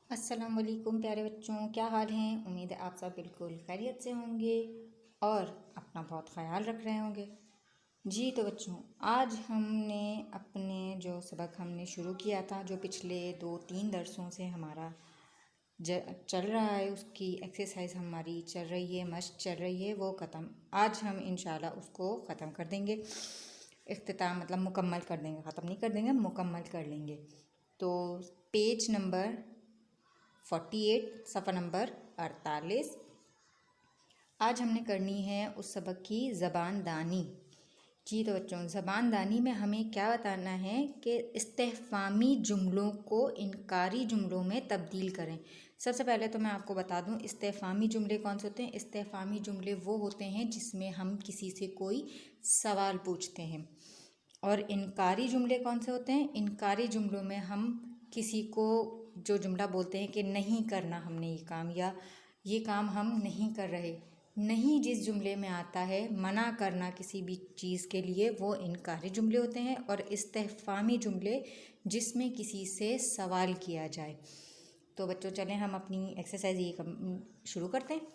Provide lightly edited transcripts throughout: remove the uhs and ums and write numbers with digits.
अस्सलाम वालेकुम प्यारे बच्चों, क्या हाल हैं। उम्मीद है आप सब बिल्कुल खैरियत से होंगे और अपना बहुत ख़याल रख रहे होंगे। जी तो बच्चों, आज हमने अपने जो सबक हमने शुरू किया था, जो पिछले 2-3 दरसों से हमारा चल रहा है, उसकी एक्सरसाइज हमारी चल रही है, मश्क चल रही है, वो ख़त्म। आज हम इंशाल्लाह उसको ख़त्म कर देंगे। इख्तिताम मतलब मुकम्मल कर देंगे, ख़त्म नहीं कर देंगे, मुकम्मल कर लेंगे। तो पेज नंबर 48 सफ़ा नंबर 48 आज हमने करनी है उस सबक की ज़बान दानी। जी तो बच्चों, ज़बान दानी में हमें क्या बताना है कि इस्तेफ़ामी जुमलों को इनकारी जुमलों में तब्दील करें। सबसे पहले तो मैं आपको बता दूं, इस्तेफ़ामी जुमले कौन से होते हैं। इस्तेफ़ामी जुमले वो होते हैं जिसमें हम किसी से कोई सवाल पूछते हैं। और इनकारी जुमले कौन से होते हैं। इनकारी जुमलों में हम किसी को जो जुमला बोलते हैं कि नहीं करना हमने ये काम, या ये काम हम नहीं कर रहे। नहीं जिस जुमले में आता है, मना करना किसी भी चीज़ के लिए, वो इनकारी जुमले होते हैं। और इस्तेफ़ामी जुमले जिसमें किसी से सवाल किया जाए। तो बच्चों चलें हम अपनी एक्सरसाइज ये शुरू करते हैं।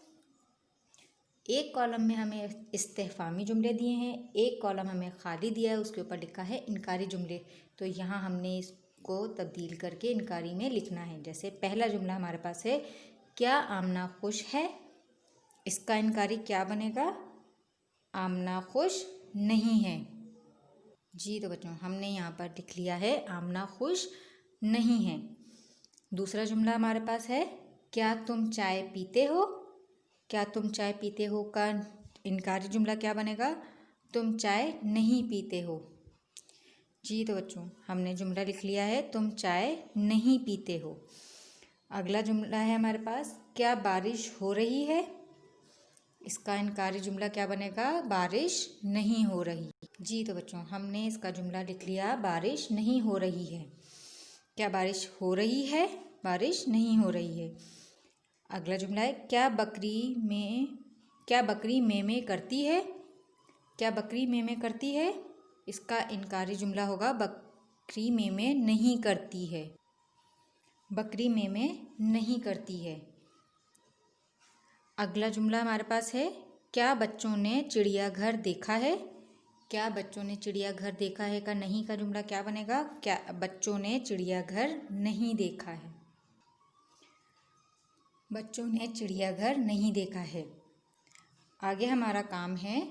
एक कॉलम में हमें इस्तेफ़ामी जुमले दिए हैं, एक कॉलम हमें खाली दिया है, उसके ऊपर लिखा है इनकारी जुमले। तो यहाँ हमने इसको तब्दील करके इनकारी में लिखना है। जैसे पहला जुमला हमारे पास है, क्या आमना खुश है। इसका इनकारी क्या बनेगा, आमना खुश नहीं है। जी तो बच्चों, हमने यहाँ पर लिख लिया है आमना खुश नहीं है। दूसरा जुमला हमारे पास है, क्या तुम चाय पीते हो। क्या तुम चाय पीते हो का इनकारी जुमला क्या बनेगा, तुम चाय नहीं पीते हो। जी तो बच्चों, हमने जुमला लिख लिया है, तुम चाय नहीं पीते हो। अगला जुमला है हमारे पास, क्या बारिश हो रही है। इसका इनकारी जुमला क्या बनेगा, बारिश नहीं हो रही। जी तो बच्चों, हमने इसका जुमला लिख लिया, बारिश नहीं हो रही है। क्या बारिश हो रही है, बारिश नहीं हो रही है। अगला जुमला है, क्या बकरी में करती है। क्या बकरी में करती है। इसका इनकारी जुमला होगा, बकरी में नहीं करती है। बकरी में नहीं करती है। अगला जुमला हमारे पास है, क्या बच्चों ने चिड़ियाघर देखा है। क्या बच्चों ने चिड़ियाघर देखा है का नहीं का जुमला क्या बनेगा, क्या बच्चों ने चिड़ियाघर नहीं देखा है। बच्चों ने चिड़ियाघर नहीं देखा है। आगे हमारा काम है,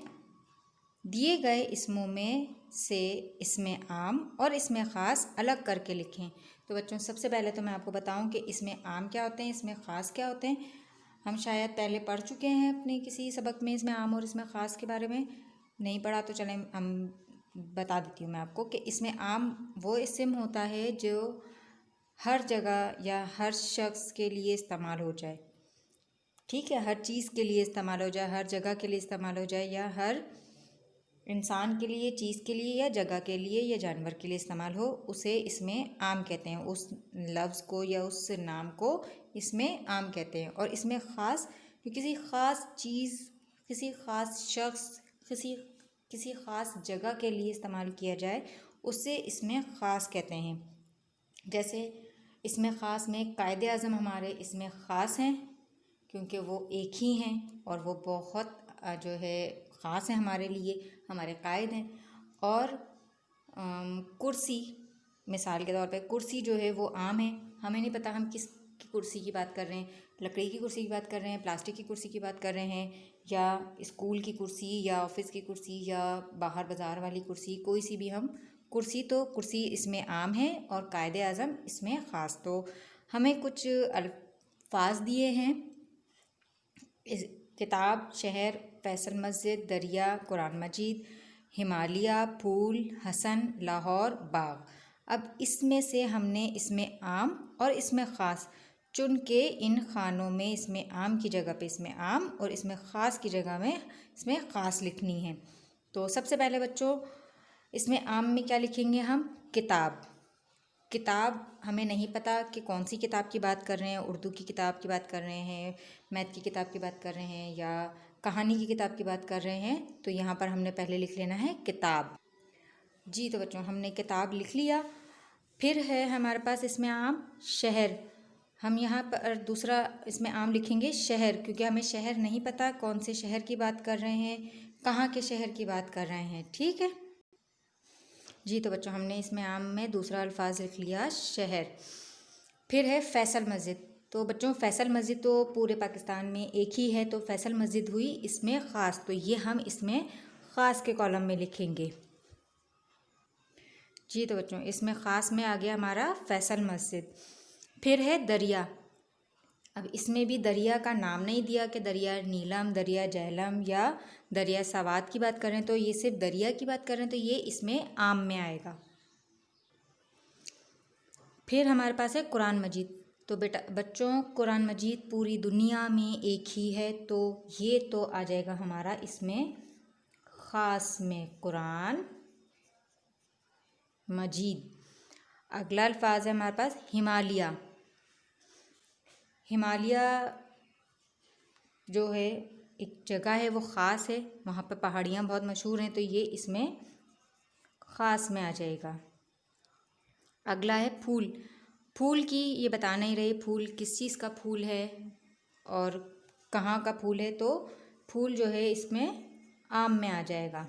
दिए गए इसमों में से इसमें आम और इसमें ख़ास अलग करके लिखें। तो बच्चों, सबसे पहले तो मैं आपको बताऊं कि इसमें आम क्या होते हैं, इसमें ख़ास क्या होते हैं। हम शायद पहले पढ़ चुके हैं अपने किसी सबक में इसमें आम और इसमें ख़ास के बारे में। नहीं पढ़ा तो चलें हम बता देती हूँ मैं आपको कि इसमें आम वो इस्म होता है जो हर जगह या हर शख्स के लिए इस्तेमाल हो जाए। ठीक है, हर चीज़ के लिए इस्तेमाल हो जाए, हर जगह के लिए इस्तेमाल हो जाए, या हर इंसान के लिए, चीज़ के लिए, या जगह के लिए, या जानवर के लिए इस्तेमाल हो, उसे इसमें आम कहते हैं। उस लफ्ज़ को या उस नाम को इसमें आम कहते हैं। और इसमें ख़ास, किसी ख़ास चीज़, किसी ख़ास शख्स, किसी ख़ास जगह के लिए इस्तेमाल किया जाए, उसे इसमें ख़ास कहते हैं। जैसे इसमें ख़ास में कायदे आज़म हमारे इसमें ख़ास हैं, क्योंकि वो एक ही हैं और वो बहुत जो है ख़ास है हमारे लिए, हमारे कायद हैं। और कुर्सी, मिसाल के तौर पे कुर्सी जो है वो आम है। हमें नहीं पता हम किस की कुर्सी की बात कर रहे हैं, लकड़ी की कुर्सी की बात कर रहे हैं, प्लास्टिक की कुर्सी की बात कर रहे हैं, या स्कूल की कुर्सी, या ऑफिस की कुर्सी, या बाहर बाज़ार वाली कुर्सी, कोई सी भी हम कुर्सी। तो कुर्सी इसमें आम है और कायदे आज़म इसमें ख़ास। तो हमें कुछ अल्फाज दिए हैं, इस किताब, शहर, फैसल मस्जिद, दरिया, कुरान मजीद, हिमालय, फूल, हसन, लाहौर, बाग। अब इसमें से हमने इसमें आम और इसमें ख़ास चुन के इन खानों में इसमें आम की जगह पे इसमें आम और इसमें ख़ास की जगह में इसमें ख़ास लिखनी है। तो सबसे पहले बच्चों, इसमें आम में क्या लिखेंगे हम, किताब। किताब हमें नहीं पता कि कौन सी किताब की बात कर रहे हैं, उर्दू की किताब की बात कर रहे हैं, मैथ की किताब की बात कर रहे हैं, या कहानी की किताब की बात कर रहे हैं। तो यहाँ पर हमने पहले लिख लेना है किताब। जी तो बच्चों, हमने किताब लिख लिया। फिर है हमारे पास इसमें आम, शहर। हम यहाँ पर दूसरा इसमें आम लिखेंगे शहर, क्योंकि हमें शहर नहीं पता कौन से शहर की बात कर रहे हैं, कहाँ के शहर की बात कर रहे हैं। ठीक है जी। तो बच्चों हमने इसमें आम में दूसरा अल्फाज लिख लिया शहर। फिर है फैसल मस्जिद। तो बच्चों फैसल मस्जिद तो पूरे पाकिस्तान में एक ही है, तो फैसल मस्जिद हुई इसमें ख़ास, तो ये हम इसमें ख़ास के कॉलम में लिखेंगे जी। तो बच्चों इसमें ख़ास में आ गया हमारा फैसल मस्जिद। फिर है दरिया। अब इसमें भी दरिया का नाम नहीं दिया कि दरिया नीलम, दरिया जहलम या दरिया सवात की बात कर रहे हैं, तो ये सिर्फ दरिया की बात कर रहे हैं, तो ये इसमें आम में आएगा। फिर हमारे पास है कुरान मजीद। तो बेटा बच्चों कुरान मजीद पूरी दुनिया में एक ही है, तो ये तो आ जाएगा हमारा इसमें ख़ास में कुरान मजीद। अगला अल्फाज है हमारे पास हिमालय। हिमालय जो है एक जगह है, वो ख़ास है, वहाँ पर पहाड़ियाँ बहुत मशहूर हैं, तो ये इसमें ख़ास में आ जाएगा। अगला है फूल। फूल की ये बता नहीं रहे फूल किस चीज़ का फूल है और कहाँ का फूल है, तो फूल जो है इसमें आम में आ जाएगा।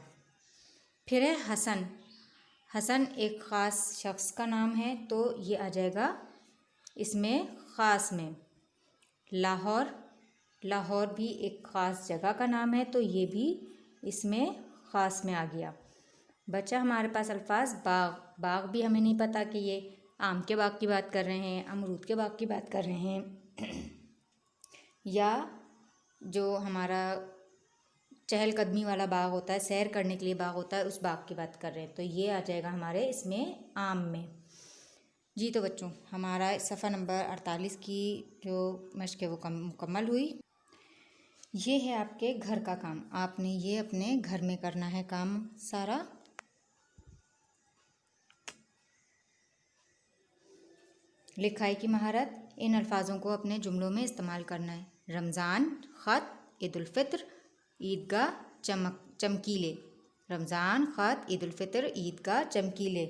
फिर है हसन। हसन एक ख़ास शख्स का नाम है, तो ये आ जाएगा इसमें ख़ास में। लाहौर। लाहौर भी एक ख़ास जगह का नाम है, तो ये भी इसमें ख़ास में आ गया। बचा हमारे पास अल्फाज बाग। बाग भी हमें नहीं पता कि ये आम के बाग की बात कर रहे हैं, अमरूद के बाग की बात कर रहे हैं या जो हमारा चहलकदमी वाला बाग होता है, सैर करने के लिए बाग होता है, उस बाग की बात कर रहे हैं, तो ये आ जाएगा हमारे इसमें आम में जी। तो बच्चों हमारा सफ़ा नंबर 48 की जो मश्क है वो मुकम्मल हुई। ये है आपके घर का काम, आपने ये अपने घर में करना है काम सारा। लिखाई की महारत, इन अल्फाजों को अपने जुमलों में इस्तेमाल करना है। रमज़ान, ख़त, ईद उल फ़ित्र, ईदगाह, चमकीले। रमज़ान, ख़त, ईद उल फ़ित्र, ईदगाह, चमकीले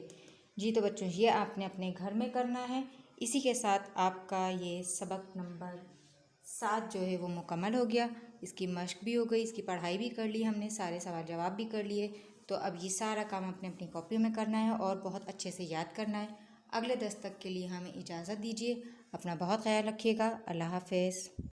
जी। तो बच्चों ये आपने अपने घर में करना है। इसी के साथ आपका ये सबक नंबर 7 जो है वो मुकम्मल हो गया। इसकी मश्क भी हो गई, इसकी पढ़ाई भी कर ली हमने, सारे सवाल जवाब भी कर लिए। तो अब ये सारा काम अपने अपनी कॉपी में करना है और बहुत अच्छे से याद करना है। अगले दस्तक के लिए हमें इजाज़त दीजिए। अपना बहुत ख्याल रखिएगा। अल्लाह हाफ़िज़।